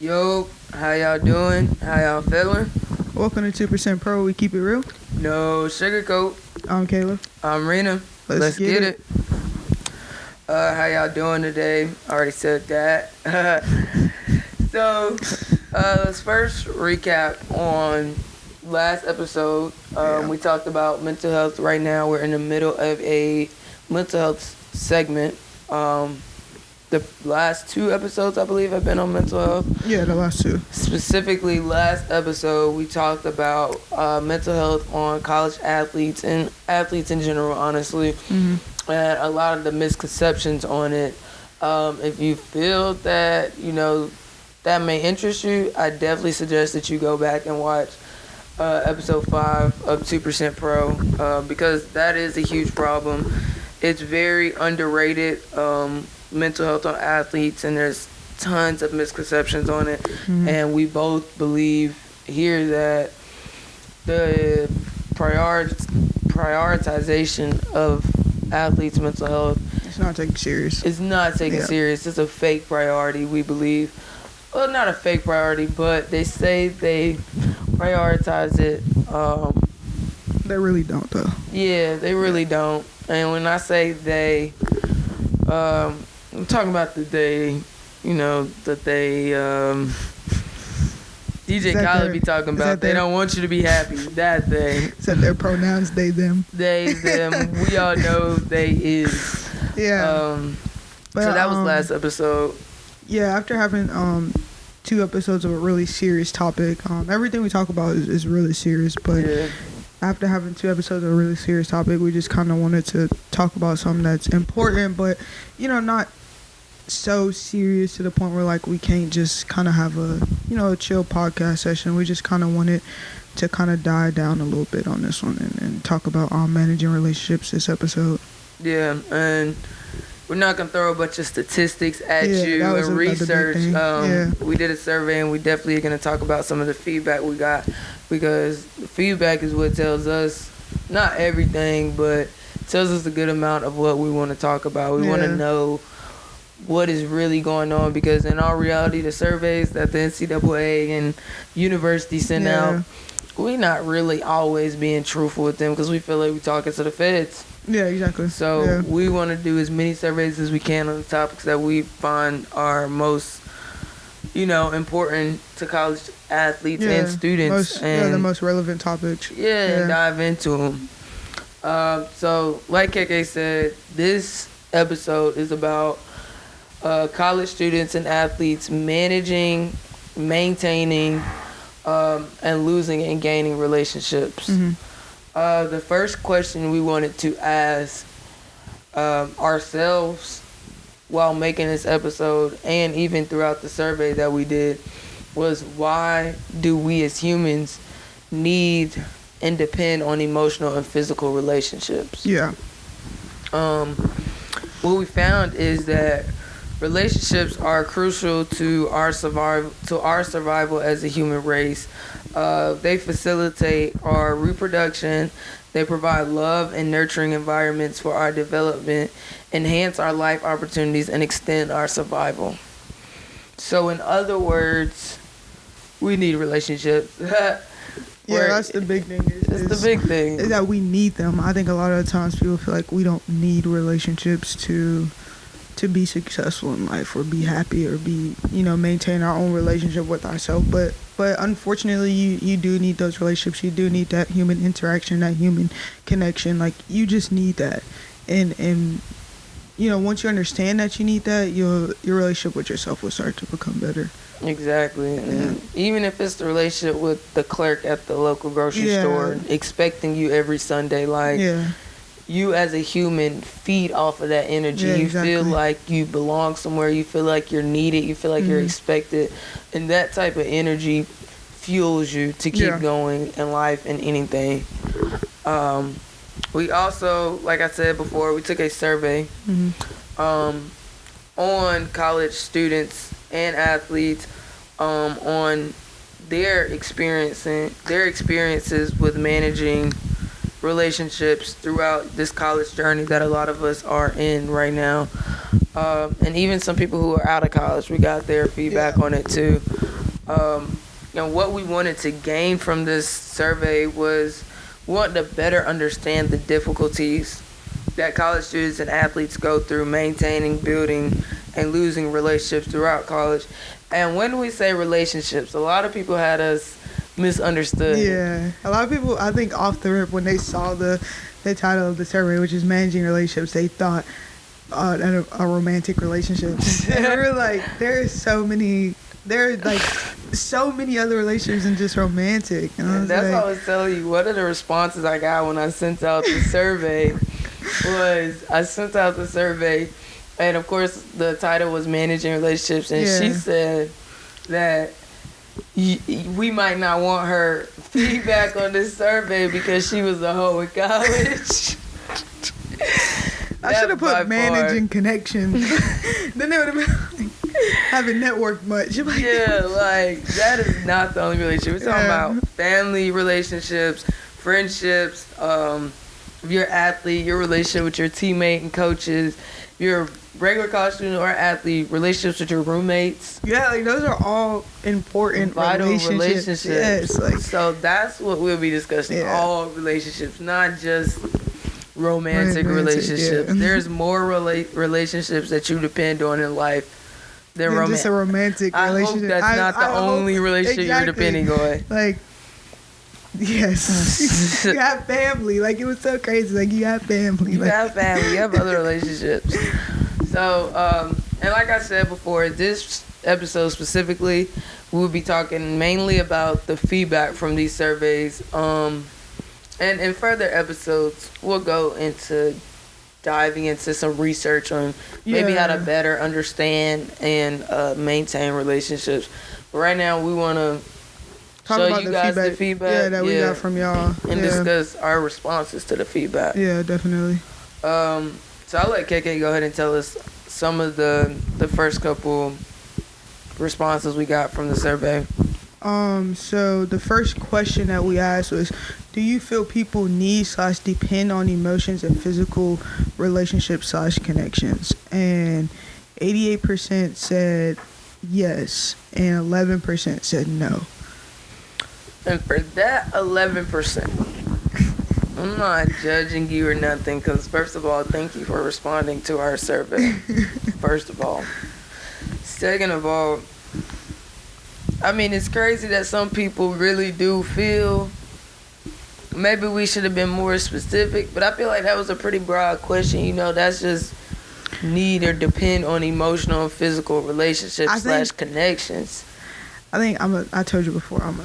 Yo, how y'all doing? How y'all feeling? Welcome to 2%Pro. We keep it real. No sugarcoat. I'm Caleb. I'm Rena. Let's get it. How y'all doing today? I already said that. So, let's first recap on last episode. We talked about mental health. Right now, we're in the middle of a mental health segment. The last two episodes, I believe, have been on mental health. Yeah, the last two. Specifically, last episode, we talked about mental health on college athletes and athletes in general, honestly, and a lot of the misconceptions on it. If you feel that, that may interest you, I definitely suggest that you go back and watch episode 5 of 2% Pro because that is a huge problem. It's very underrated. Mental health on athletes, and there's tons of misconceptions on it, and we both believe here that the prioritization of athletes' mental health it's not taken serious. It's not taken serious. It's a fake priority, we believe. Well, not a fake priority, but they say they prioritize it. They really don't, though. Yeah, they really don't. And when I say they, I'm talking about that they DJ Khaled be talking about they don't want you to be happy. That they. Said their pronouns, they, them. They, them. We all know they is. Yeah. So that was last episode. Yeah, after having 2 episodes of a really serious topic, everything we talk about is really serious, but after having 2 episodes of a really serious topic, we just kind of wanted to talk about something that's important, but, not so serious to the point where, we can't just kind of have a chill podcast session. We just kind of wanted to kind of die down a little bit on this one and talk about managing relationships this episode. Yeah, and we're not going to throw a bunch of statistics at you and research. We did a survey, and we definitely are going to talk about some of the feedback we got, because the feedback is what tells us, not everything, but tells us a good amount of what we want to talk about. We want to know what is really going on, because in all reality, the surveys that the NCAA and universities send out, we're not really always being truthful with them, because we feel like we're talking to the feds. Yeah, exactly. So we want to do as many surveys as we can on the topics that we find are most, important to college athletes and students. The most relevant topics. And dive into them. So, like KK said, this episode is about college students and athletes managing, maintaining, and losing and gaining relationships. The first question we wanted to ask ourselves while making this episode, and even throughout the survey that we did, was we as humans need and depend on emotional and physical relationships? What we found is that relationships are crucial to our survival as a human race. They facilitate our reproduction. They provide love and nurturing environments for our development, enhance our life opportunities, and extend our survival. So, in other words, we need relationships. That's the big thing. It's the big thing. Is that we need them. I think a lot of the times people feel like we don't need relationships to be successful in life or be happy or be, maintain our own relationship with ourselves. But unfortunately, you do need those relationships. You do need that human interaction, that human connection. You just need that. And once you understand that you need that, your relationship with yourself will start to become better. Exactly. And even if it's the relationship with the clerk at the local grocery store expecting you every Sunday, you as a human feed off of that energy. You feel like you belong somewhere. You feel like you're needed. You feel like you're expected. And that type of energy fuels you to keep going in life and anything. We also, like I said before, we took a survey on college students and athletes on their experiences with managing relationships throughout this college journey that a lot of us are in right now. And even some people who are out of college, we got their feedback on it too. What we wanted to gain from this survey was we wanted to better understand the difficulties that college students and athletes go through maintaining, building, and losing relationships throughout college. And when we say relationships, a lot of people had us misunderstood. Yeah. A lot of people, I think, off the rip, when they saw the title of the survey, which is Managing Relationships, they thought a romantic relationship. And we were like, there are so many other relationships than just romantic. And that's what I was telling you. One of the responses I got when I sent out the survey and of course the title was Managing Relationships, and she said that we might not want her feedback on this survey because she was a hoe in college. I should have put managing connections. Then they would have been like, haven't networked much. That is not the only relationship. We're talking about family relationships, friendships, if you're an athlete, your relationship with your teammate and coaches, your regular college student or athlete, relationships with your roommates. Yeah, those are all important vital relationships. Yes, so that's what we'll be discussing. Yeah. All relationships, not just romantic relationships. Yeah. There's more relationships that you depend on in life than just a romantic relationship. I hope that's not the only relationship you're depending on. Yes. You have family. It was so crazy. You have family. You have family. You have other relationships. So, and like I said before, this episode specifically, we'll be talking mainly about the feedback from these surveys. And in further episodes, we'll go into diving into some research on maybe how to better understand and maintain relationships. But right now, we want to show you guys the feedback that we got from y'all and discuss our responses to the feedback. Yeah, definitely. So I'll let KK go ahead and tell us some of the first couple responses we got from the survey. So the first question that we asked was, do you feel people need/depend on emotions and physical relationships/connections? And 88% said yes, and 11% said no. And for that 11%, I'm not judging you or nothing, because first of all, thank you for responding to our survey. First of all. Second of all, it's crazy that some people really do feel maybe we should have been more specific, but I feel like that was a pretty broad question. That's just need or depend on emotional and physical relationships / connections. I think I told you before, I'm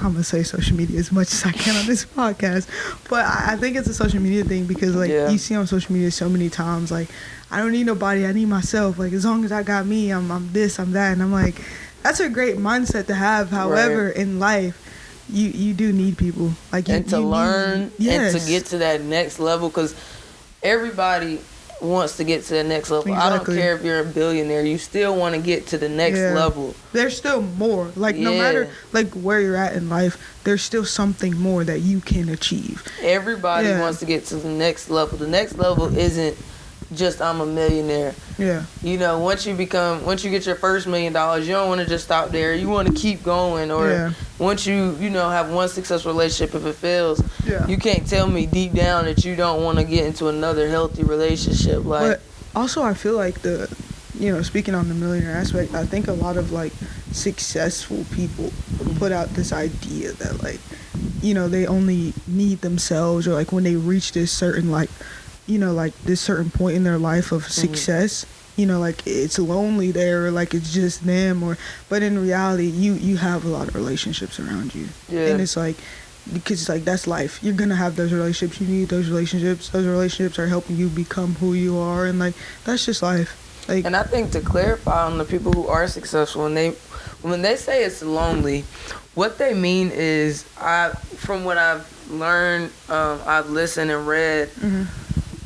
gonna say social media as much as I can on this podcast, but I think it's a social media thing because you see on social media so many times I don't need nobody, I need myself. As long as I got me, I'm this, I'm that, and I'm like, that's a great mindset to have. However, in life, you do need people and to learn and to get to that next level, because everybody wants to get to the next level. Exactly. I don't care if you're a billionaire, you still want to get to the next level. There's still more. No matter where you're at in life, there's still something more that you can achieve. Everybody wants to get to the next level. The next level isn't just I'm a millionaire. Yeah. Once you get your first $1 million, you don't want to just stop there. You want to keep going. Or once you have one successful relationship, if it fails, you can't tell me deep down that you don't want to get into another healthy relationship. But also, I feel like speaking on the millionaire aspect, I think a lot of successful people put out this idea that they only need themselves, or when they reach this certain this certain point in their life of success, it's lonely there, or it's just them, but in reality, you have a lot of relationships around you. Yeah. And it's because that's life. You're gonna have those relationships. You need those relationships. Those relationships are helping you become who you are, and that's just life. And I think to clarify on the people who are successful, when they say it's lonely, what they mean is, from what I've learned, I've listened and read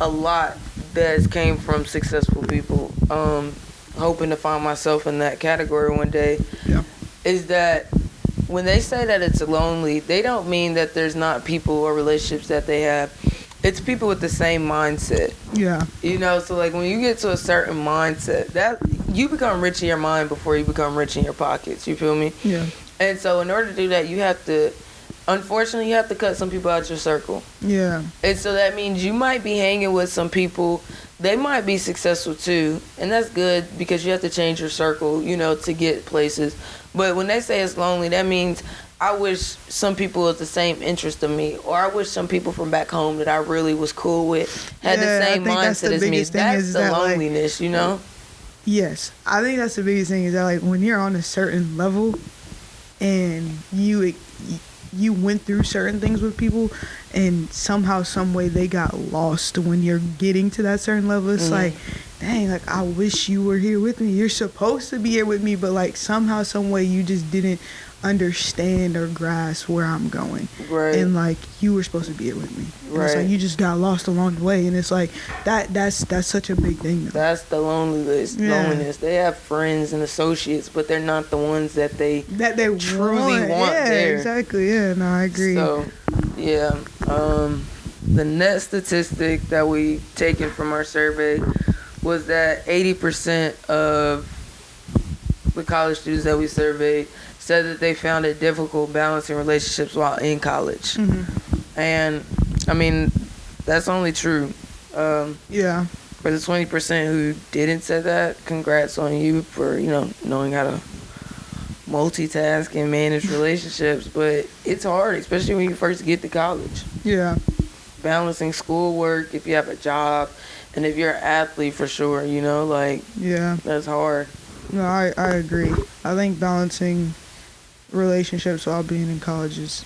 a lot that came from successful people, hoping to find myself in that category one day, is that when they say that it's lonely, they don't mean that there's not people or relationships that they have. It's people with the same mindset. Yeah. You know, so like when you get to a certain mindset, that you become rich in your mind before you become rich in your pockets. You feel me? Yeah. And so in order to do that, you have to, unfortunately, you have to cut some people out your circle. Yeah. And so that means you might be hanging with some people. They might be successful too, and that's good because you have to change your circle, you know, to get places. But when they say it's lonely, that means I wish some people with the same interest of me, or I wish some people from back home that I really was cool with had the same mindset as me. That's the loneliness, you know? Yes. I think that's the biggest thing is that, like, when you're on a certain level and you went through certain things with people and somehow, some way they got lost when you're getting to that certain level, it's like, dang, like, I wish you were here with me. You're supposed to be here with me, but, like, somehow, some way you just didn't understand or grasp where I'm going. Right. And, like, you were supposed to be here with me. And right. It's like you just got lost along the way, and it's like that's such a big thing, though. That's the loneliness. They have friends and associates, but they're not the ones that they truly want there. Exactly. Yeah, no, I agree. So, yeah. The next statistic that we taken from our survey was that 80% of the college students that we surveyed said that they found it difficult balancing relationships while in college. And I mean, that's only true. Yeah. For the 20% who didn't say that, congrats on you for, you know, knowing how to multitask and manage relationships. But it's hard, especially when you first get to college. Yeah. Balancing schoolwork, if you have a job, and if you're an athlete for sure, you know, like, yeah, that's hard. No, I agree. I think balancing relationships while being in college is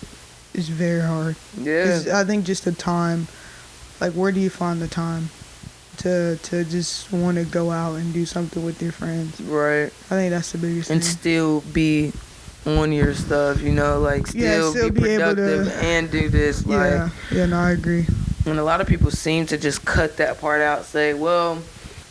very hard. Yeah. 'Cause I think just the time, like, where do you find the time to just want to go out and do something with your friends? Right. I think that's the biggest thing. And still be on your stuff, you know, like, still be productive and do this. Like, yeah, no, I agree. And a lot of people seem to just cut that part out, say, well,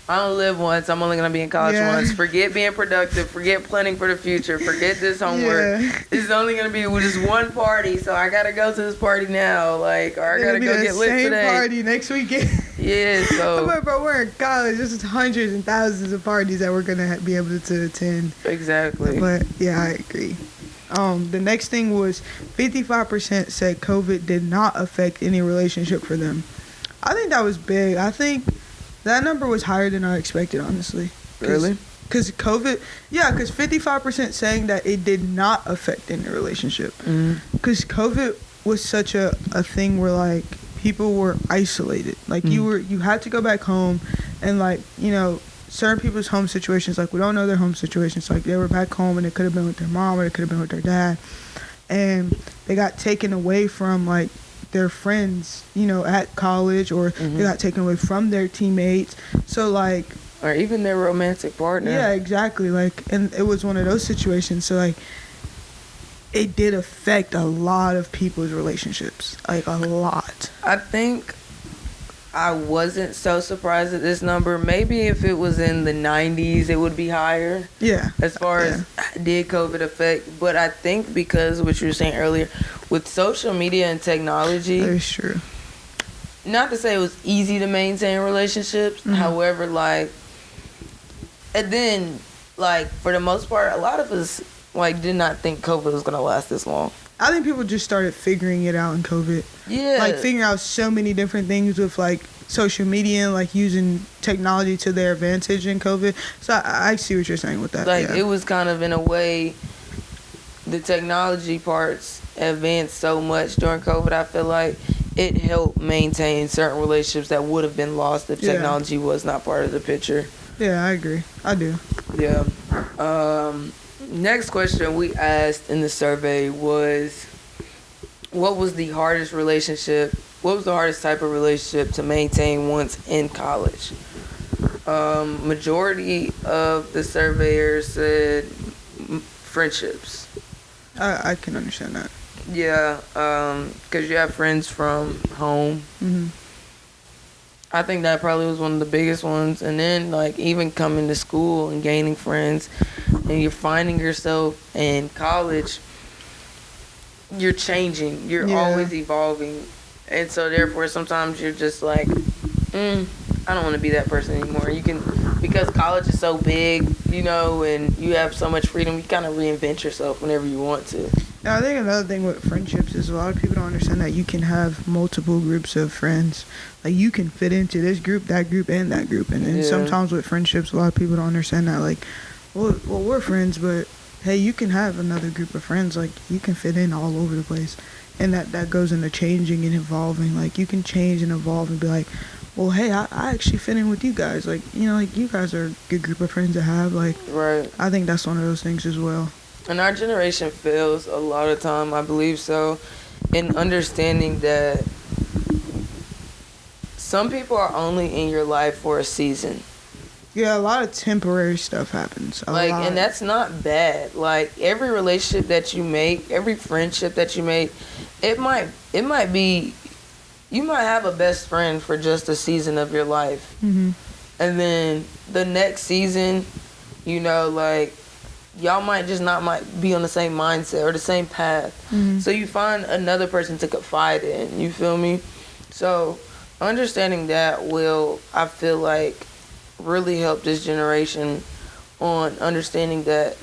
I only live once. I'm only going to be in college once. Forget being productive. Forget planning for the future. Forget this homework. Yeah. It's only going to be just one party, so I got to go to this party now. Like, or I got to go get lit today. Same party next weekend. Yeah, so. But we're in college. There's hundreds and thousands of parties that we're going to be able to attend. Exactly. But, yeah, I agree. The next thing was 55% said COVID did not affect any relationship for them. I think that was big. I think that number was higher than I expected, honestly. Really? Because COVID, because 55% saying that it did not affect any relationship. Because COVID was such a thing where, like, people were isolated. Like, you had to go back home, and, like, you know, certain people's home situations, like, we don't know their home situations. Like, they were back home, and it could have been with their mom, or it could have been with their dad. And they got taken away from, like, their friends, you know, at college, or they got taken away from their teammates. So, like, or even their romantic partner. Yeah, exactly. Like, and it was one of those situations. So, like, it did affect a lot of people's relationships, like, a lot. I think I wasn't so surprised at this number. Maybe if it was in the 90s, it would be higher. Yeah. As far as did COVID affect. But I think because what you were saying earlier, with social media and technology. That's true. Not to say it was easy to maintain relationships. However, like, and then, like, for the most part, a lot of us, like, did not think COVID was going to last this long. I think people just started figuring it out in COVID. Yeah. Like, figuring out so many different things with, like, social media and, like, using technology to their advantage in COVID. So I see what you're saying with that. Like, it was kind of, in a way, the technology parts advanced so much during COVID. I feel like it helped maintain certain relationships that would have been lost if technology was not part of the picture. Yeah, I agree. I do. Yeah. Next question we asked in the survey was, what was the hardest type of relationship to maintain once in college? Majority of the surveyors said friendships. I can understand that. Yeah, because you have friends from home. I think that probably was one of the biggest ones. And then, like, even coming to school and gaining friends, and you're finding yourself in college, you're changing. You're Yeah. always evolving. And so therefore sometimes you're just like, I don't want to be that person anymore. You can, because college is so big, you know, and you have so much freedom, you kind of reinvent yourself whenever you want to. Now, I think another thing with friendships is a lot of people don't understand that you can have multiple groups of friends. Like, you can fit into this group, that group, and that group. And then sometimes with friendships, a lot of people don't understand that. Like, well, we're friends, but hey, you can have another group of friends. Like, you can fit in all over the place. And that goes into changing and evolving. Like, you can change and evolve and be like, well, hey, I actually fit in with you guys. Like, you know, like, you guys are a good group of friends to have. Like, right. I think that's one of those things as well. And our generation fails a lot of time, I believe so, in understanding that some people are only in your life for a season. Yeah, a lot of temporary stuff happens. And that's not bad. Like, every relationship that you make, every friendship that you make, it might be, you might have a best friend for just a season of your life. Mm-hmm. And then the next season, you know, like, y'all might be on the same mindset or the same path. Mm-hmm. So you find another person to confide in. You feel me? So understanding that will, I feel like, really help this generation on understanding that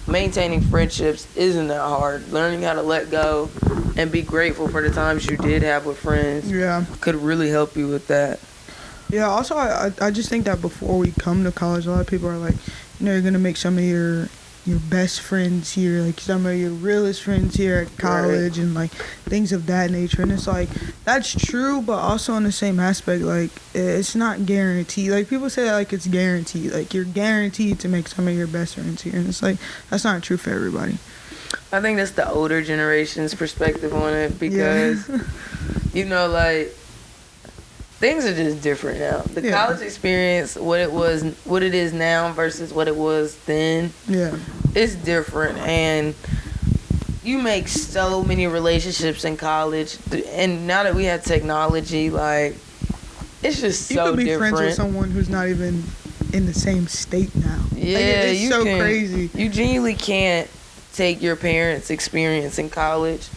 maintaining friendships isn't that hard. Learning how to let go and be grateful for the times you did have with friends could really help you with that. Yeah, also, I just think that before we come to college, a lot of people are like, you know, you're going to make some of your best friends here, like some of your realest friends here at college, and like things of that nature. And it's like, that's true, but also in the same aspect, like, it's not guaranteed. Like, people say like it's guaranteed, like you're guaranteed to make some of your best friends here, and it's like, that's not true for everybody. I think that's the older generation's perspective on it, because you know, like, things are just different now. The college experience, what it is now versus what it was then, it's different. And you make so many relationships in college, and now that we have technology, like, it's just so different. You could be friends with someone who's not even in the same state now. Yeah, like, it's so crazy. You genuinely can't take your parents' experience in college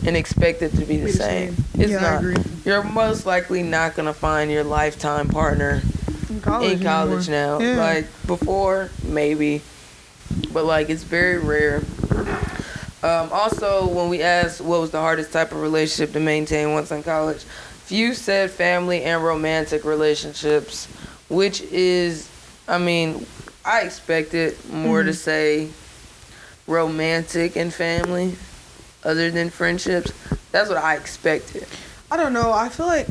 and expect it to be the same. It's not. I agree. You're most likely not going to find your lifetime partner in college now. Yeah. Like, before, maybe. But, like, it's very rare. Also, when we asked what was the hardest type of relationship to maintain once in college, few said family and romantic relationships, which is, I mean, I expected more to say romantic and family other than friendships. That's what I expected. I don't know. I feel like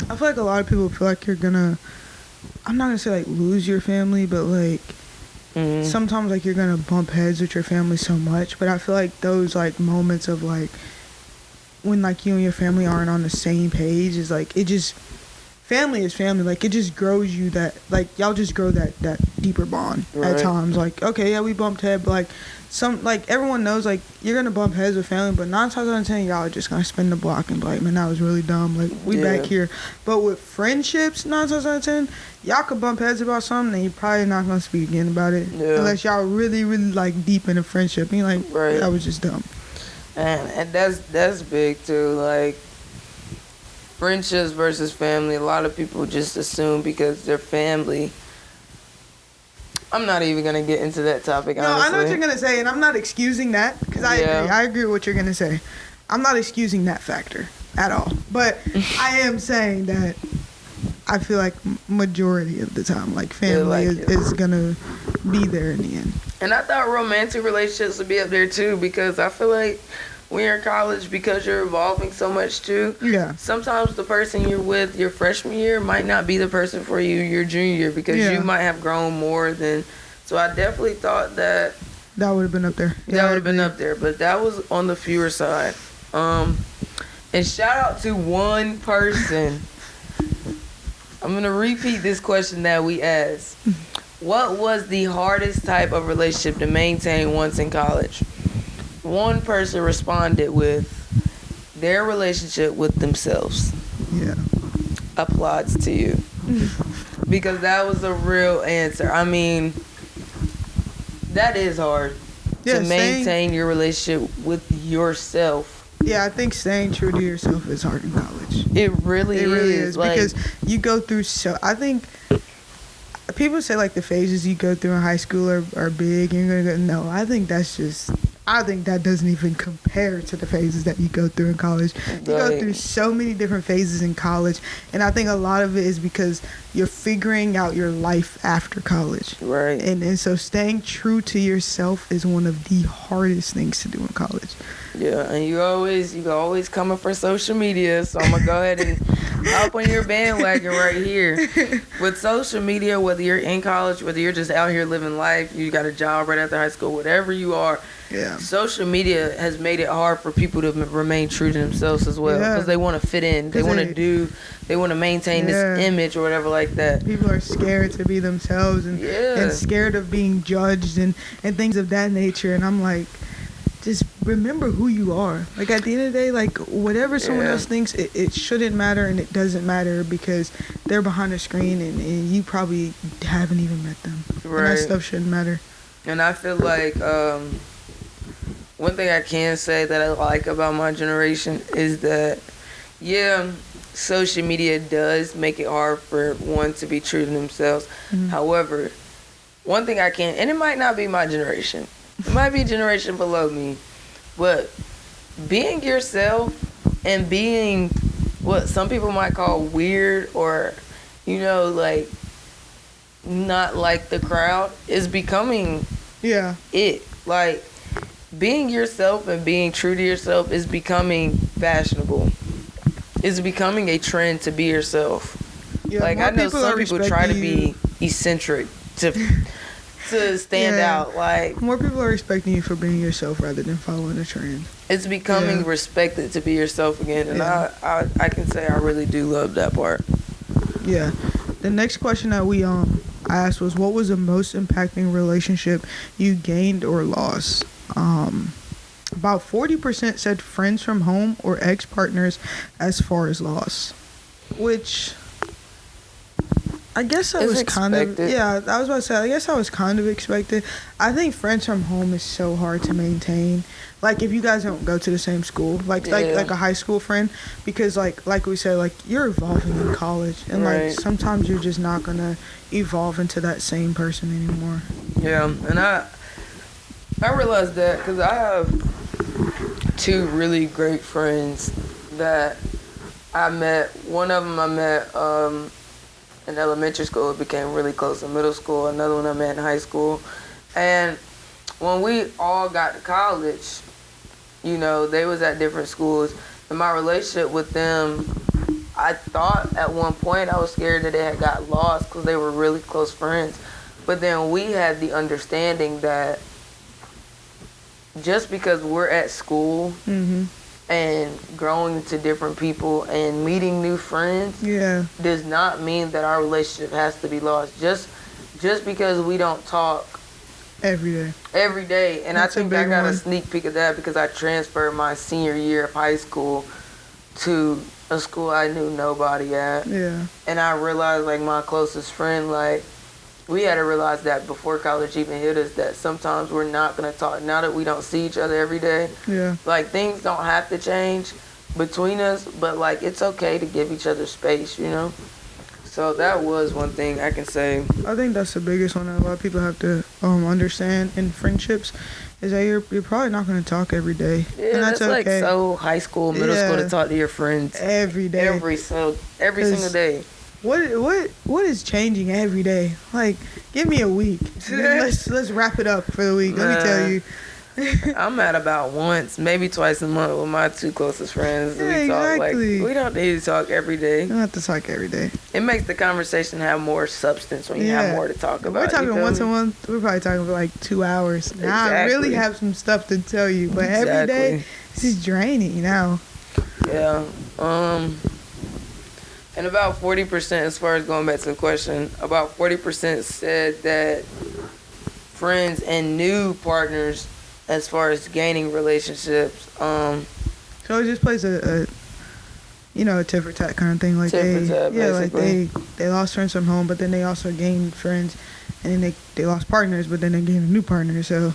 a lot of people feel like you're gonna, I'm not gonna say like lose your family, but like sometimes like you're gonna bump heads with your family so much. But I feel like those like moments of like when like you and your family aren't on the same page is like, it just, family is family. Like, it just grows you that, like, y'all just grow that deeper bond at times. Like, okay, yeah, we bumped head, but like everyone knows, like, you're gonna bump heads with family, but 9 times out of 10 y'all are just gonna spin the block and be like, man, that was really dumb, like, we back here. But with friendships, 9 times out of 10 y'all could bump heads about something and you're probably not gonna speak again about it unless y'all really like deep in a friendship and you're like, that was just dumb. And that's big too. Like, friendships versus family, a lot of people just assume because they're family. I'm not even going to get into that topic, honestly. No, I know what you're going to say, and I'm not excusing that, because I agree. I agree with what you're going to say. I'm not excusing that factor at all. But I am saying that I feel like majority of the time, like, family is going to be there in the end. And I thought romantic relationships would be up there, too, because I feel like when you're in college, because you're evolving so much too, sometimes the person you're with your freshman year might not be the person for you your junior year, because you might have grown more than. So I definitely thought that would have been up there. That would have been up there, but that was on the fewer side. And shout out to one person. I'm gonna repeat this question that we asked. What was the hardest type of relationship to maintain once in college? One person responded with their relationship with themselves. Yeah. Applauds to you. Because that was a real answer. I mean, that is hard to maintain your relationship with yourself. Yeah, I think staying true to yourself is hard in college. It really is like, because you go through I think people say like the phases you go through in high school are big and you're gonna go, no, I think that doesn't even compare to the phases that you go through in college. You go through so many different phases in college, and I think a lot of it is because you're figuring out your life after college. Right. And so staying true to yourself is one of the hardest things to do in college. Yeah, and you always coming for social media, so I'm gonna go ahead and hop on your bandwagon right here. With social media, whether you're in college, whether you're just out here living life, you got a job right after high school, whatever you are, yeah, social media has made it hard for people to remain true to themselves as well, because they want to fit in, they want to maintain this image or whatever like that. People are scared to be themselves and scared of being judged and things of that nature, and I'm like, just remember who you are. Like, at the end of the day, like, whatever someone else thinks, it shouldn't matter, and it doesn't matter because they're behind a screen and you probably haven't even met them. Right. And that stuff shouldn't matter. And I feel like one thing I can say that I like about my generation is that, social media does make it hard for one to be true to themselves. Mm-hmm. However, one thing I can, and it might not be my generation, it might be a generation below me, but being yourself and being what some people might call weird or, like, not like the crowd is becoming it. Like, being yourself and being true to yourself is becoming fashionable. It's becoming a trend to be yourself. Yeah, like, I know some people try to be eccentric to stand out. Like, more people are respecting you for being yourself rather than following a trend. It's becoming respected to be yourself again, and I can say I really do love that part. Yeah. The next question that we asked was, what was the most impacting relationship you gained or lost? About 40% said friends from home or ex-partners as far as loss, which I guess I was kind of, I was about to say, I guess I was kind of expected. I think friends from home is so hard to maintain. Like, if you guys don't go to the same school, like a high school friend, because like we said, like, you're evolving in college, and like sometimes you're just not gonna evolve into that same person anymore. Yeah, and I realized that because I have two really great friends that I met. One of them I met in elementary school. It became really close in middle school. Another one I met in high school. And when we all got to college, they was at different schools. And my relationship with them, I thought at one point I was scared that they had got lost because they were really close friends. But then we had the understanding that just because we're at school and growing into different people and meeting new friends does not mean that our relationship has to be lost. Just because we don't talk every day. And that's I think I got a sneak peek of that because I transferred my senior year of high school to a school I knew nobody at. Yeah. And I realized, like, my closest friend, like, we had to realize that before college even hit us, that sometimes we're not going to talk. Now that we don't see each other every day, like, things don't have to change between us, but, like, it's okay to give each other space, So that was one thing I can say. I think that's the biggest one that a lot of people have to understand in friendships is that you're probably not going to talk every day. Yeah, and that's okay. Like so high school, middle school to talk to your friends every day, every single day. What is changing every day? Like, give me a week. let's wrap it up for the week. Let me tell you. I'm at about once, maybe twice a month with my two closest friends. Yeah, we talk exactly. We don't need to talk every day. You don't have to talk every day. It makes the conversation have more substance when you have more to talk about. We're talking once a month. We're probably talking for like 2 hours. Now I really have some stuff to tell you, but every day this is draining now. Yeah. And about 40%, as far as going back to the question, about 40% said that friends and new partners, as far as gaining relationships. So it just plays a tit for tat kind of thing. Like they lost friends from home, but then they also gained friends, and then they lost partners, but then they gained a new partner. So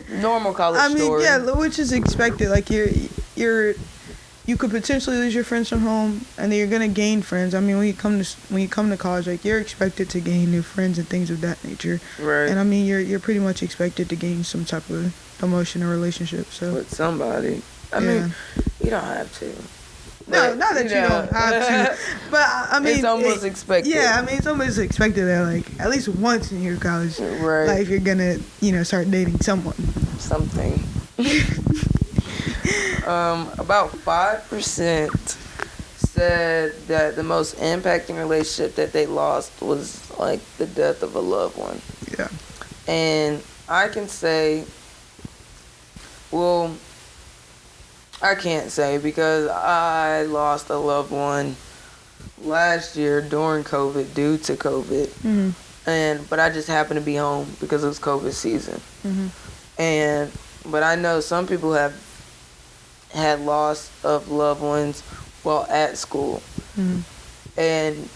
Normal college story. yeah, which is expected. Like you could potentially lose your friends from home, and then you're gonna gain friends. I mean, when you come to college, like you're expected to gain new friends and things of that nature. Right. And I mean, you're pretty much expected to gain some type of emotion or relationship. So with somebody. I mean, you don't have to. No, not that you don't have to. But I mean, it's almost expected. Yeah, I mean, it's almost expected that like at least once in your college life you're gonna start dating someone. Something. About 5% said that the most impacting relationship that they lost was like the death of a loved one. Yeah. And I can say, well, I can't say because I lost a loved one last year during COVID due to COVID. Mm-hmm. But I just happened to be home because it was COVID season. Mm-hmm. But I know some people have had loss of loved ones while at school. Mm-hmm. And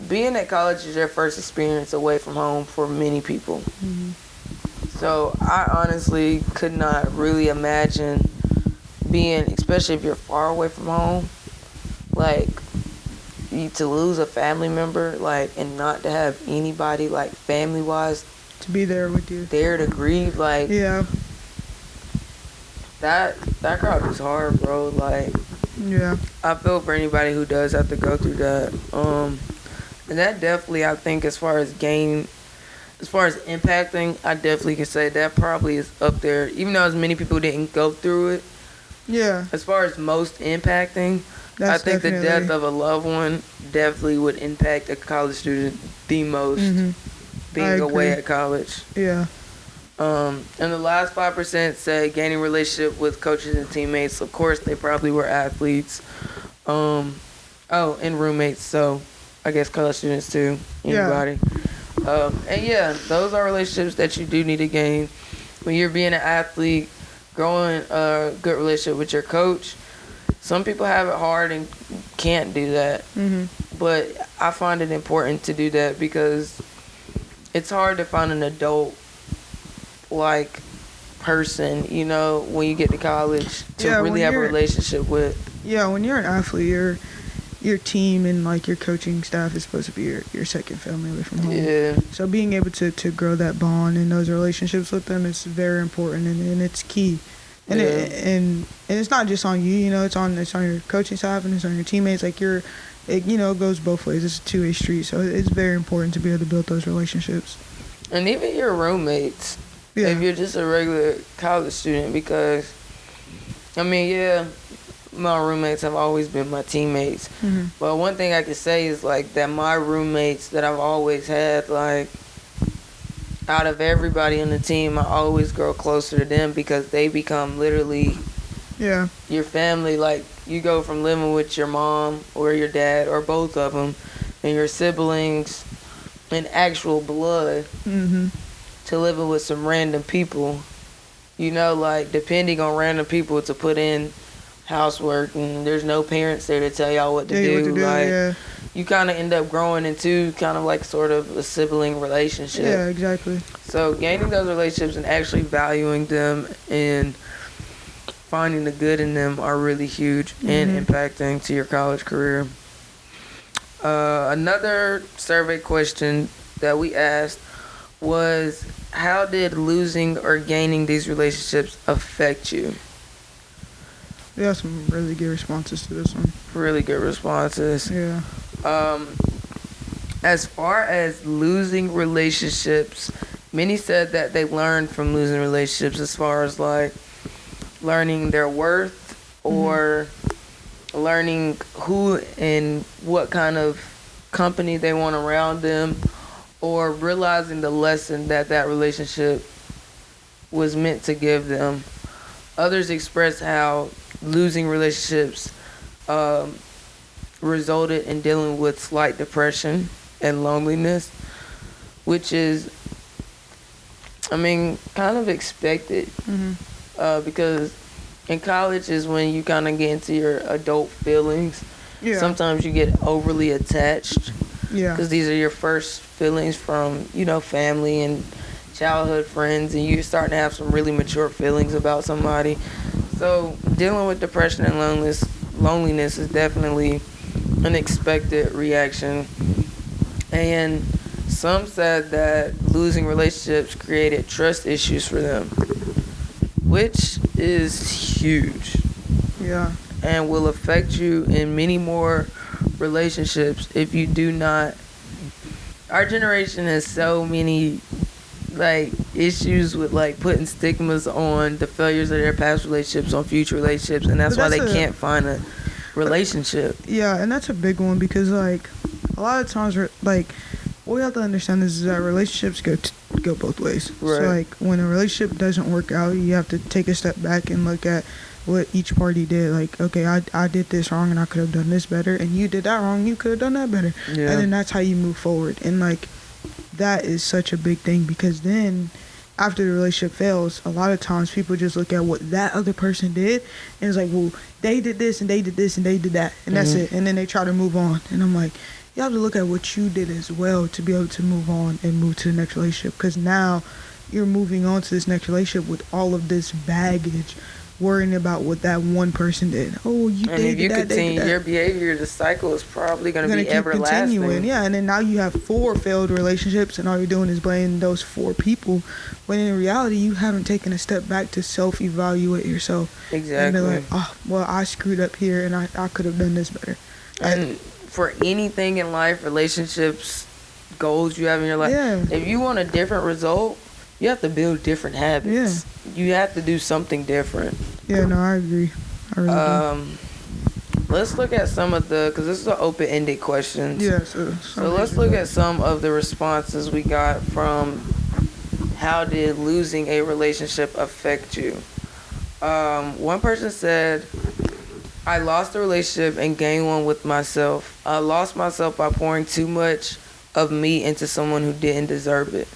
being at college is your first experience away from home for many people. Mm-hmm. So I honestly could not really imagine being, especially if you're far away from home, like to lose a family member, like, and not to have anybody, like, family-wise to be there with you, there to grieve, like, yeah. That crowd is hard, bro. Like, yeah, I feel for anybody who does have to go through that. And that definitely, I think, as far as impacting, I definitely can say that probably is up there. Even though as many people didn't go through it. Yeah. As far as most impacting, I think the death of a loved one definitely would impact a college student the most. Mm-hmm. Being away at college. Yeah. And the last 5% said gaining relationship with coaches and teammates. Of course, they probably were athletes. And roommates. So, I guess college students too. Anybody. Yeah. And yeah, those are relationships that you do need to gain when you're being an athlete. Growing a good relationship with your coach. Some people have it hard and can't do that. Mm-hmm. But I find it important to do that because it's hard to find an adult like person, when you get to college to really have a relationship with. Yeah, when you're an athlete, your team and like your coaching staff is supposed to be your second family away from home. Yeah. So being able to grow that bond and those relationships with them is very important and it's key. And and it's not just on you, it's on your coaching staff and it's on your teammates. Like it goes both ways. It's a two-way street. So it's very important to be able to build those relationships. And even your roommates. Yeah. If you're just a regular college student, because my roommates have always been my teammates. Mm-hmm. But one thing I can say is like that my roommates that I've always had, like out of everybody on the team, I always grow closer to them because they become literally your family. Like you go from living with your mom or your dad or both of them and your siblings in actual blood to living with some random people, like depending on random people to put in housework and there's no parents there to tell y'all what to do. You kind of end up growing into kind of like sort of a sibling relationship. Yeah, exactly. So gaining those relationships and actually valuing them and finding the good in them are really huge and impacting to your college career. Another survey question that we asked was, how did losing or gaining these relationships affect you? We have some really good responses to this one. Really good responses. Yeah. As far as losing relationships, many said that they learned from losing relationships as far as like learning their worth or learning who and what kind of company they want around them, or realizing the lesson that relationship was meant to give them. Others expressed how losing relationships resulted in dealing with slight depression and loneliness, which is, kind of expected because in college is when you kind of get into your adult feelings. Yeah. Sometimes you get overly attached. Yeah. Because these are your first feelings from, family and childhood friends and you're starting to have some really mature feelings about somebody. So dealing with depression and loneliness is definitely an expected reaction. And some said that losing relationships created trust issues for them, which is huge. Yeah. And will affect you in many more relationships if you do not. Our generation has so many like issues with like putting stigmas on the failures of their past relationships on future relationships, and that's why they can't find a relationship. Yeah, and that's a big one because like a lot of times like what we have to understand is that relationships go both ways. Right. So like when a relationship doesn't work out, you have to take a step back and look at what each party did. Like, okay, I did this wrong and I could have done this better, and you did that wrong, you could have done that better. Yeah. And then that's how you move forward. And like that is such a big thing because then after the relationship fails, a lot of times people just look at what that other person did and it's like, well, they did this and they did this and they did that, and that's it. And then they try to move on. And I'm like, you have to look at what you did as well to be able to move on and move to the next relationship, because now you're moving on to this next relationship with all of this baggage, worrying about what that one person did. Oh, you and did if you that, continue your behavior, the cycle is probably going to be keep everlasting. continuing. Yeah, and then now you have 4 failed relationships, and all you're doing is blaming those 4 people, when in reality you haven't taken a step back to self-evaluate yourself. Exactly. And be like, oh, well, I screwed up here, and I could have done this better. And for anything in life, relationships, goals you have in your life, if you want a different result, you have to build different habits. Yeah. You have to do something different. Yeah, no, I agree. I really do. Let's look at some of because this is an open-ended question. Yeah, so let's look at some of the responses we got from how did losing a relationship affect you. One person said, I lost a relationship and gained one with myself. I lost myself by pouring too much of me into someone who didn't deserve it.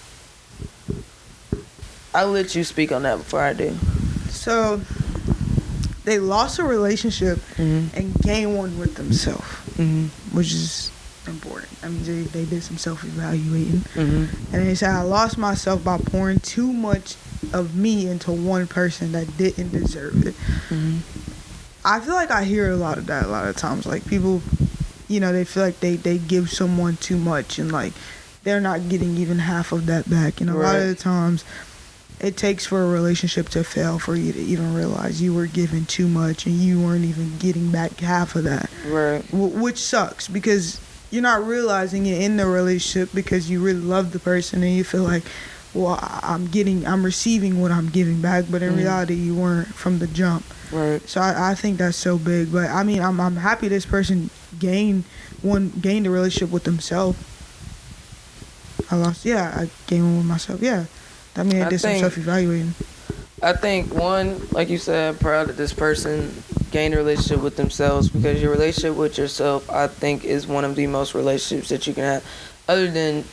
I'll let you speak on that before I do. So, they lost a relationship and gained one with themselves, which is important. I mean, they did some self-evaluating. And they said, I lost myself by pouring too much of me into one person that didn't deserve it. I feel like I hear a lot of that a lot of times. Like, people, you know, they feel like they give someone too much and, like, they're not getting even half of that back. And a lot of the times, it takes for a relationship to fail for you to even realize you were given too much and you weren't even getting back half of that. Right. Which sucks because you're not realizing it in the relationship because you really love the person and you feel like, well, I'm receiving what I'm giving back, but in reality you weren't from the jump. Right. So I think that's so big. But I mean, I'm happy this person gained a relationship with themselves. I gained one with myself. Yeah. I mean, I did some self-evaluating. I think, one, like you said, I'm proud that this person gained a relationship with themselves, because your relationship with yourself, I think, is one of the most relationships that you can have. Other than,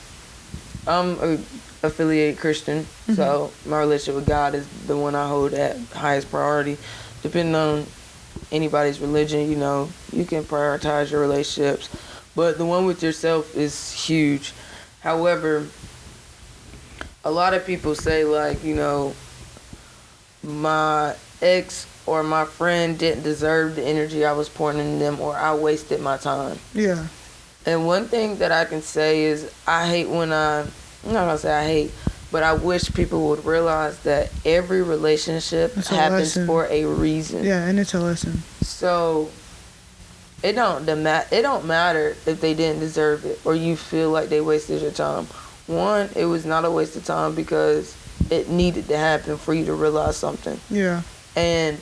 I'm a affiliated Christian, so my relationship with God is the one I hold at highest priority. Depending on anybody's religion, you know, you can prioritize your relationships, but the one with yourself is huge. However, a lot of people say, like, you know, my ex or my friend didn't deserve the energy I was pouring into them, or I wasted my time. Yeah. And one thing that I can say is I'm not going to say I hate, but I wish people would realize that every relationship happens for a reason. Yeah, and it's a lesson. So it don't matter if they didn't deserve it or you feel like they wasted your time. One, it was not a waste of time because it needed to happen for you to realize something. Yeah. And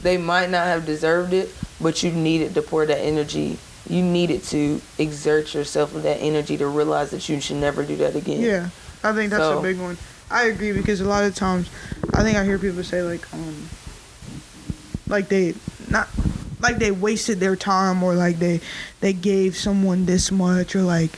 they might not have deserved it, but you needed to pour that energy. You needed to exert yourself with that energy to realize that you should never do that again. Yeah, I think that's a big one. I agree, because a lot of times I think I hear people say like they wasted their time, or like they gave someone this much, or like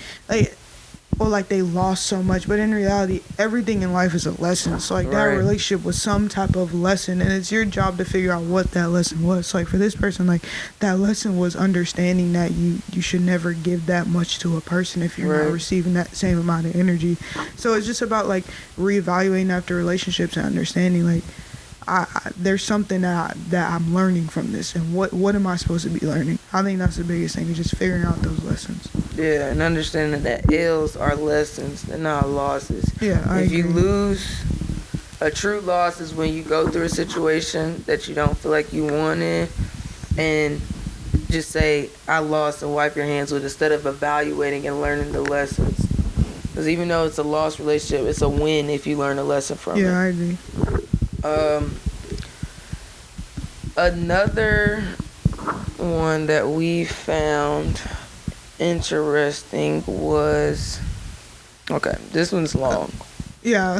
or like they lost so much, but in reality everything in life is a lesson. So like that relationship was some type of lesson, and it's your job to figure out what that lesson was. So like for this person, like that lesson was understanding that you should never give that much to a person if you're not receiving that same amount of energy. So it's just about like reevaluating after relationships and understanding like there's something that I'm learning from this, and what am I supposed to be learning? I think that's the biggest thing, is just figuring out those lessons. Yeah, and understanding that L's are lessons, they're not losses. Yeah, I agree. If you lose, a true loss is when you go through a situation that you don't feel like you wanted, and just say, I lost, and wipe your hands with it, instead of evaluating and learning the lessons. Because even though it's a lost relationship, it's a win if you learn a lesson from it. Yeah, I agree. Another one that we found interesting was, okay, this one's long. Yeah.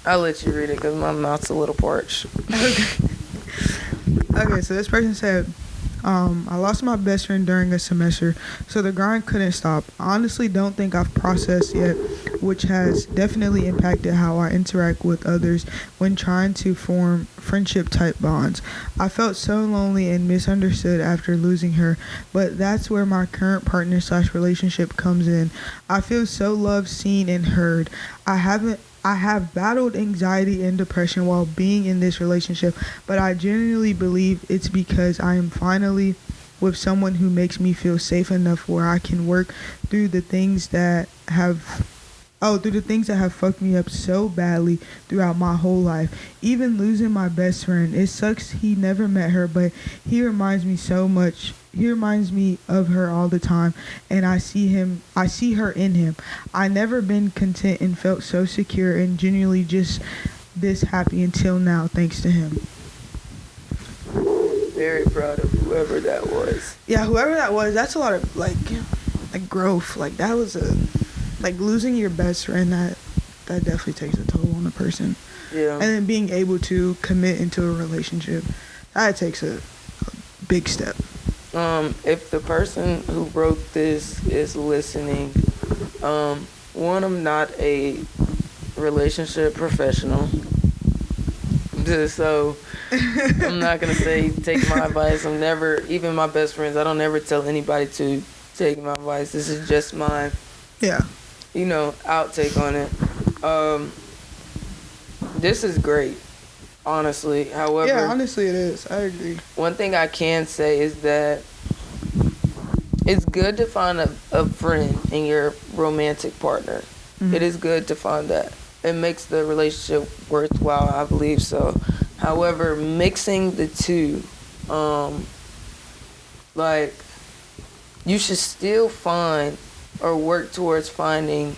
I'll let you read it because my mouth's a little parched. Okay, so this person said, I lost my best friend during a semester, so the grind couldn't stop. I honestly don't think I've processed yet, which has definitely impacted how I interact with others when trying to form friendship type bonds. I felt so lonely and misunderstood after losing her, but that's where my current partner / relationship comes in. I feel so loved, seen, and heard. I have battled anxiety and depression while being in this relationship, but I genuinely believe it's because I am finally with someone who makes me feel safe enough where I can work through the things that have fucked me up so badly throughout my whole life. Even losing my best friend, it sucks he never met her, but he reminds me so much. He reminds me of her all the time, and I see her in him. I never been content and felt so secure and genuinely just this happy until now, thanks to him. Very proud of whoever that was. Yeah, whoever that was, that's a lot of like growth. Like that was like losing your best friend, that definitely takes a toll on a person. Yeah. And then being able to commit into a relationship, that takes a big step. If the person who wrote this is listening, one, I'm not a relationship professional, so I'm not gonna say take my advice. I'm never, even my best friends, I don't ever tell anybody to take my advice. This is just my outtake on it. This is great, honestly. However, yeah, honestly it is. I agree. One thing I can say is that it's good to find a friend in your romantic partner. Mm-hmm. It is good to find that. It makes the relationship worthwhile, I believe so. However, mixing the two, you should still find or work towards finding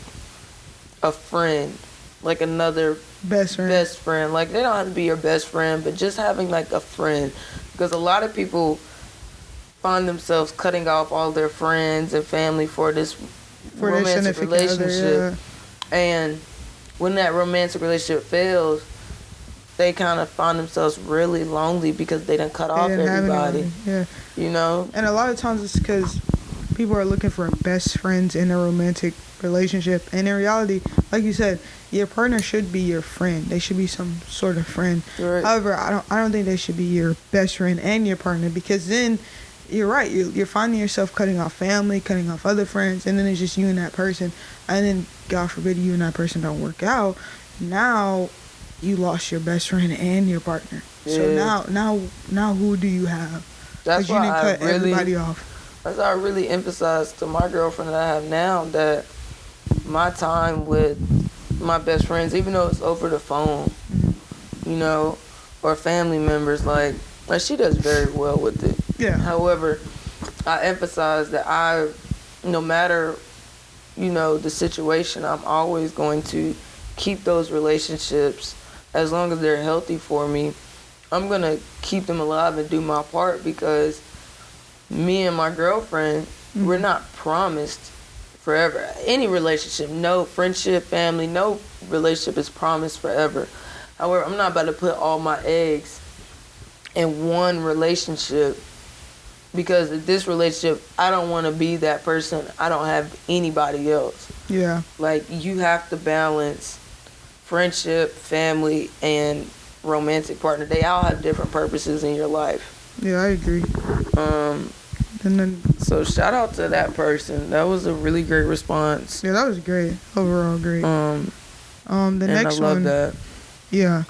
a friend, like another best friend. Like, they don't have to be your best friend, but just having like a friend, because a lot of people find themselves cutting off all their friends and family for this romantic relationship. And when that romantic relationship fails, they kind of find themselves really lonely because they done cut off everybody. Yeah. You know? And a lot of times it's because people are looking for best friends in a romantic relationship. And in reality, like you said, your partner should be your friend. They should be some sort of friend. Right. However, I don't think they should be your best friend and your partner, because then you're right. You're finding yourself cutting off family, cutting off other friends, and then it's just you and that person. And then, God forbid, you and that person don't work out. Now, you lost your best friend and your partner. Yeah. So now, who do you have? That's why you didn't cut everybody off. That's why I really emphasize to my girlfriend that I have now that my time with my best friends, even though it's over the phone, or family members, like she does very well with it. Yeah. However, I emphasize that no matter, the situation, I'm always going to keep those relationships as long as they're healthy for me. I'm going to keep them alive and do my part, because me and my girlfriend, we're not promised forever. Any relationship, no friendship, family, no relationship is promised forever. However, I'm not about to put all my eggs in one relationship because in this relationship, I don't want to be that person. I don't have anybody else. Yeah. Like, you have to balance friendship, family, and romantic partner. They all have different purposes in your life. Yeah, I agree. And then, so shout out to that person. That was a really great response. Yeah, that was great. Overall, great. The next I love one. That. Yeah.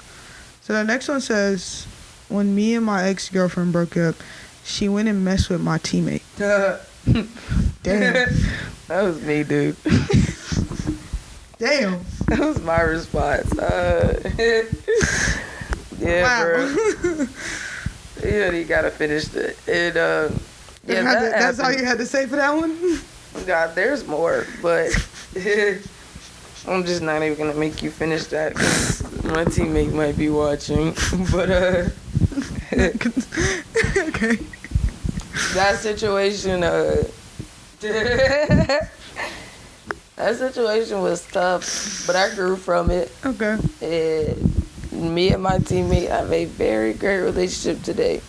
So the next one says, when me and my ex-girlfriend broke up, she went and messed with my teammate. Damn. That was me, dude. Damn. That was my response. Yeah, wow. Bro. You gotta finish it. That's all you had to say for that one? God, there's more, but I'm just not even gonna make you finish that because my teammate might be watching. But okay. That situation, that situation was tough, but I grew from it. Okay. Me and my teammate have a very great relationship today,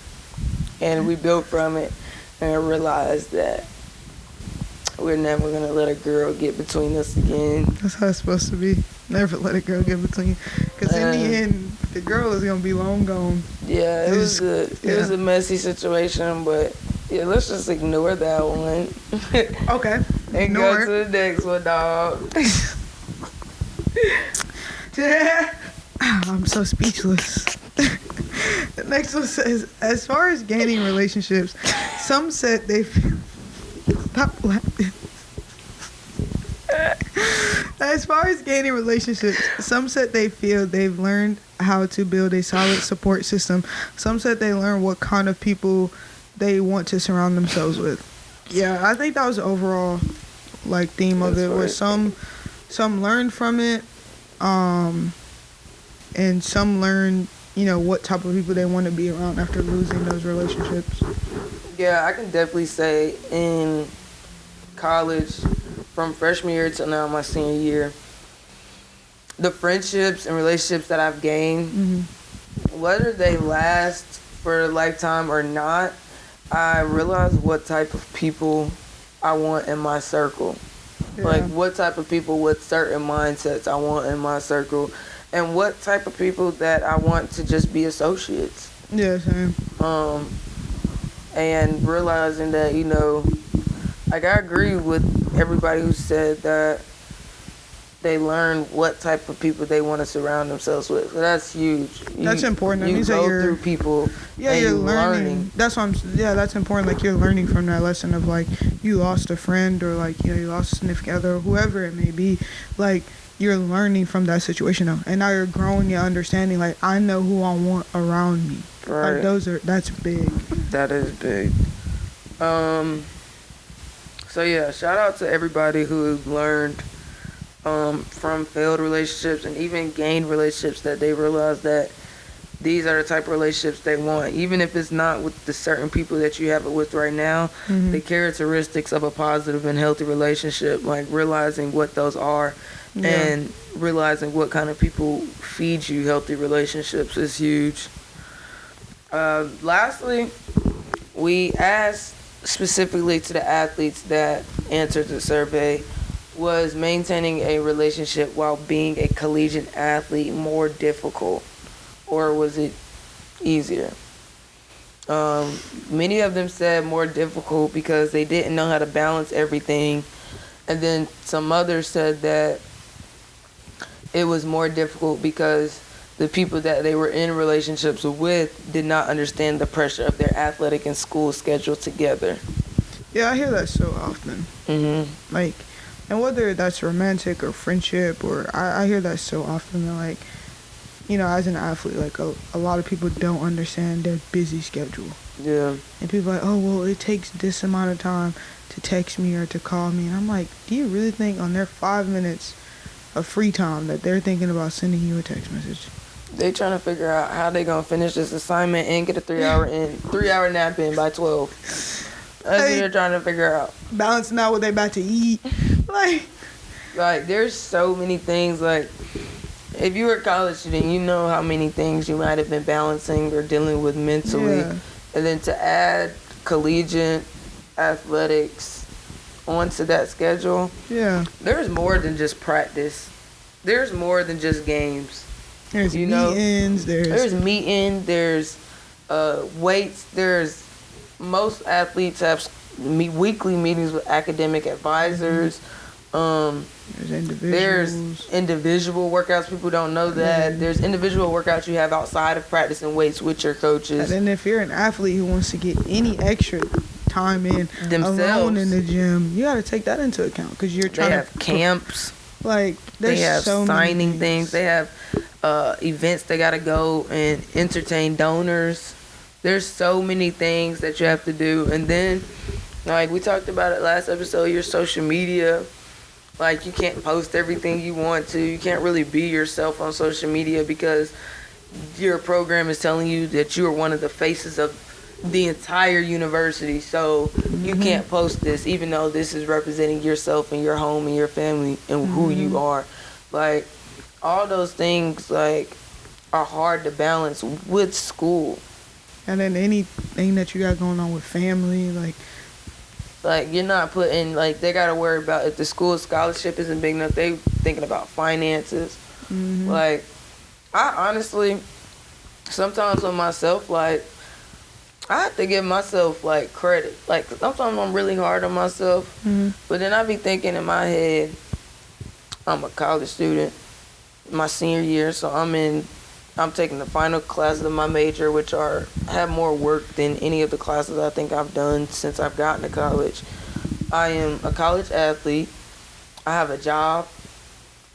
and we built from it. And I realized that we're never going to let a girl get between us again. That's how it's supposed to be. Never let a girl get between you. Because in the end, the girl is going to be long gone. Yeah, it was a messy situation, but yeah, let's just ignore that one. Okay. And go to the next one, dog. I'm so speechless. The next one says, as far as gaining relationships, some said they stop laughing. As far as gaining relationships, some said they feel they've learned how to build a solid support system. Some said they learned what kind of people they want to surround themselves with. Yeah, I think that was the overall theme of it. Where some learned from it, and some learned, what type of people they want to be around after losing those relationships. Yeah, I can definitely say in college, from freshman year till now my senior year, the friendships and relationships that I've gained, whether they last for a lifetime or not, I realize what type of people I want in my circle. Yeah. Like, what type of people with certain mindsets I want in my circle, and what type of people that I want to just be associates. Yeah, same. And realizing that, I agree with everybody who said that they learn what type of people they want to surround themselves with. So that's huge. That's important. You go through people. Yeah, you're learning. That's important. Like, you're learning from that lesson of, you lost a friend or, you lost a significant other or whoever it may be. You're learning from that situation now. And now you're growing your understanding. I know who I want around me. Right. That's big. That is big. So, yeah, shout out to everybody who learned from failed relationships and even gained relationships that they realized that these are the type of relationships they want. Even if it's not with the certain people that you have it with right now, the characteristics of a positive and healthy relationship, realizing what those are and realizing what kind of people feed you healthy relationships is huge. Lastly, we asked specifically to the athletes that answered the survey, was maintaining a relationship while being a collegiate athlete more difficult, or was it easier? Many of them said more difficult because they didn't know how to balance everything, and then some others said that it was more difficult because the people that they were in relationships with did not understand the pressure of their athletic and school schedule together. Yeah, I hear that so often. And whether that's romantic or friendship, or I hear that so often that, as an athlete, a lot of people don't understand their busy schedule. Yeah. And people are like, oh, well, it takes this amount of time to text me or to call me. And I'm like, do you really think on their 5 minutes of free time that they're thinking about sending you a text message? They trying to figure out how they gonna finish this assignment and get a 3-hour nap in by 12. That's what they're trying to figure out. Balancing out what they about to eat. There's so many things. If you were a college student, you know how many things you might have been balancing or dealing with mentally. Yeah. And then to add collegiate athletics onto that schedule, there's more than just practice. There's more than just games. There's meetings. There's meeting. There's weights. There's most athletes have weekly meetings with academic advisors. There's individual workouts. People don't know that. There's individual workouts you have outside of practicing weights with your coaches. And then if you're an athlete who wants to get any extra time in themselves alone in the gym, you got to take that into account because you're trying to have camps. Like they have so signing things. They have events they got to go and entertain donors. There's so many things that you have to do. And then, like we talked about it last episode, your social media, like you can't post everything you want to. You can't really be yourself on social media because your program is telling you that you are one of the faces of the entire university. So you can't post this, even though this is representing yourself and your home and your family and who you are. Like, all those things, like, are hard to balance with school. And then anything that you got going on with family, like you're not putting, like, they got to worry about if the school scholarship isn't big enough, they thinking about finances. Like, I honestly, sometimes with myself, like, I have to give myself, like, credit. Like, sometimes I'm really hard on myself, but then I be thinking in my head, I'm a college student, my senior year, so I'm taking the final classes of my major, which have more work than any of the classes I think I've done since I've gotten to college. I am a college athlete. I have a job.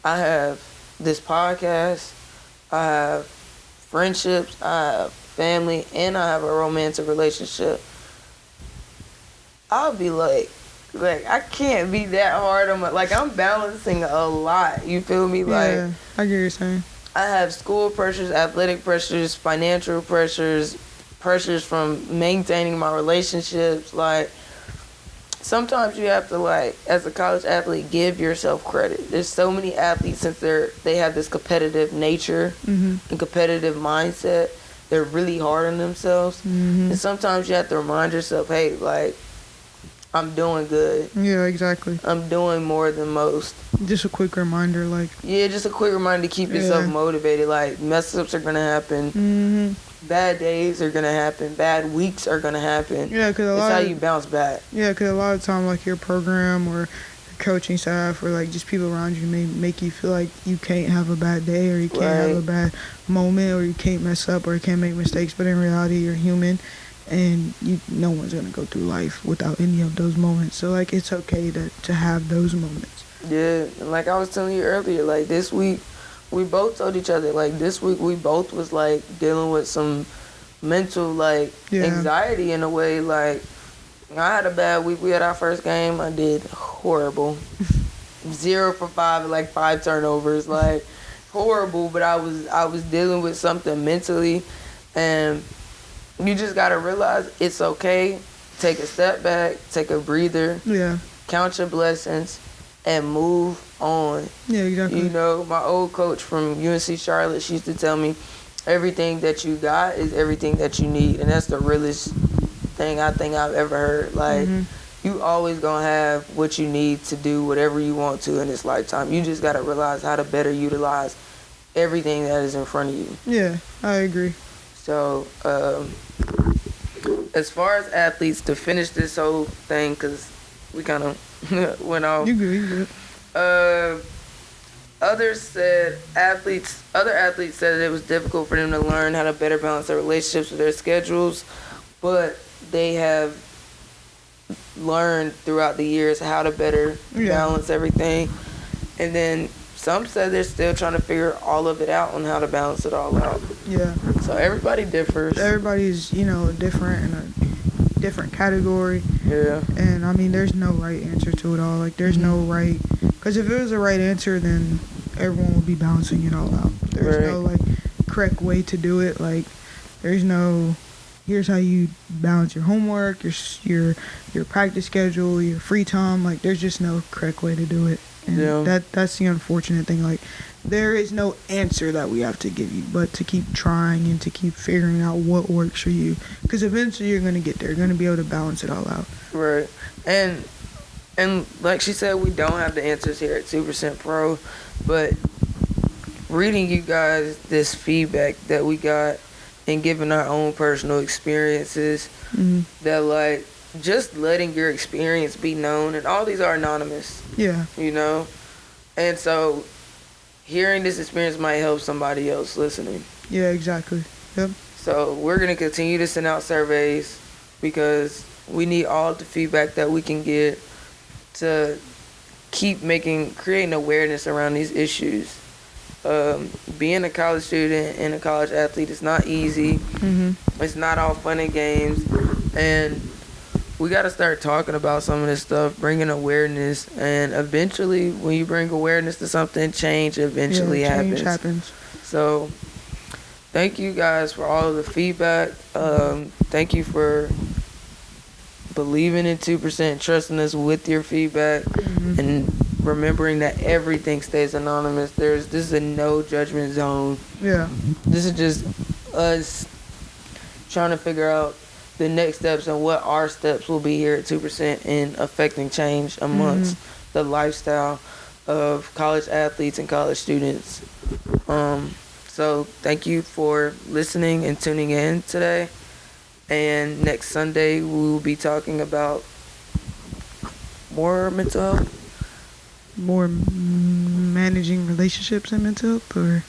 I have this podcast. I have friendships. I have family, and I have a romantic relationship. I'll be like I can't be that hard on I'm balancing a lot. You feel me? Yeah, I get what you're saying. I have school pressures, athletic pressures, financial pressures from maintaining my relationships. Like, sometimes you have to, like, as a college athlete, give yourself credit. There's so many athletes, since they have this competitive nature and competitive mindset, they're really hard on themselves. And sometimes you have to remind yourself, hey, like, I'm doing good. Yeah, exactly. I'm doing more than most. Just a quick reminder, like... Yeah, just a quick reminder to keep yourself motivated. Like, mess-ups are going to happen. Bad days are going to happen. Bad weeks are going to happen. Yeah, because that's how you bounce back. Yeah, because a lot of time, like, your program or your coaching staff or, like, just people around you may make you feel like you can't have a bad day or you can't have a bad moment or you can't mess up or you can't make mistakes. But in reality, you're human. And no one's going to go through life without any of those moments. So, like, it's okay to have those moments. Yeah, like I was telling you earlier, like, this week, we both told each other, like, this week we both was, like, dealing with some mental, like, anxiety in a way. Like, I had a bad week. We had our first game. I did horrible. 0 for 5, like, 5 turnovers. Like, horrible, but I was dealing with something mentally, and... You just got to realize it's okay. Take a step back, take a breather, count your blessings, and move on. Yeah, exactly. You know, my old coach from UNC Charlotte, she used to tell me, everything that you got is everything that you need. And that's the realest thing I think I've ever heard. Like, you always going to have what you need to do whatever you want to in this lifetime. You just got to realize how to better utilize everything that is in front of you. Yeah, I agree. So, as far as athletes, to finish this whole thing, because we kind of went off. You good. Other athletes said that it was difficult for them to learn how to better balance their relationships with their schedules, but they have learned throughout the years how to better balance everything. And then some said they're still trying to figure all of it out on how to balance it all out. Yeah. So everybody differs. Everybody's, different in a different category. Yeah. And, I mean, there's no right answer to it all. Like, there's no right... Because if it was a right answer, then everyone would be balancing it all out. There's no, like, correct way to do it. Like, there's no... Here's how you balance your homework, your practice schedule, your free time. Like, there's just no correct way to do it. And that's the unfortunate thing. Like, there is no answer that we have to give you, but to keep trying and to keep figuring out what works for you. Because eventually you're going to get there. You're going to be able to balance it all out. Right. And like she said, we don't have the answers here at 2% Pro, but reading you guys this feedback that we got and giving our own personal experiences, that, like, just letting your experience be known, and all these are anonymous. Yeah. You know? And so hearing this experience might help somebody else listening. Yeah, exactly. Yep. So we're going to continue to send out surveys because we need all the feedback that we can get to keep creating awareness around these issues. Being a college student and a college athlete is not easy. It's not all fun and games. And we got to start talking about some of this stuff, bringing awareness. And eventually, when you bring awareness to something, change eventually happens. So thank you guys for all of the feedback. Thank you for believing in 2%, trusting us with your feedback, and remembering that everything stays anonymous. This is a no judgment zone. Yeah. This is just us trying to figure out the next steps and what our steps will be here at 2% in affecting change amongst the lifestyle of college athletes and college students. So thank you for listening and tuning in today. And next Sunday, we will be talking about more mental health. More managing relationships and mental health, or?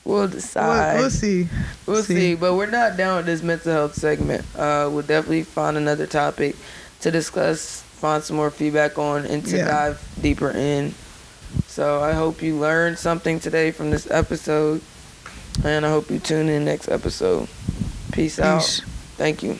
We'll decide. We'll see. We'll see. But we're not down with this mental health segment. We'll definitely find another topic to discuss, find some more feedback on, and to dive deeper in. So I hope you learned something today from this episode. And I hope you tune in next episode. Peace out. Thank you.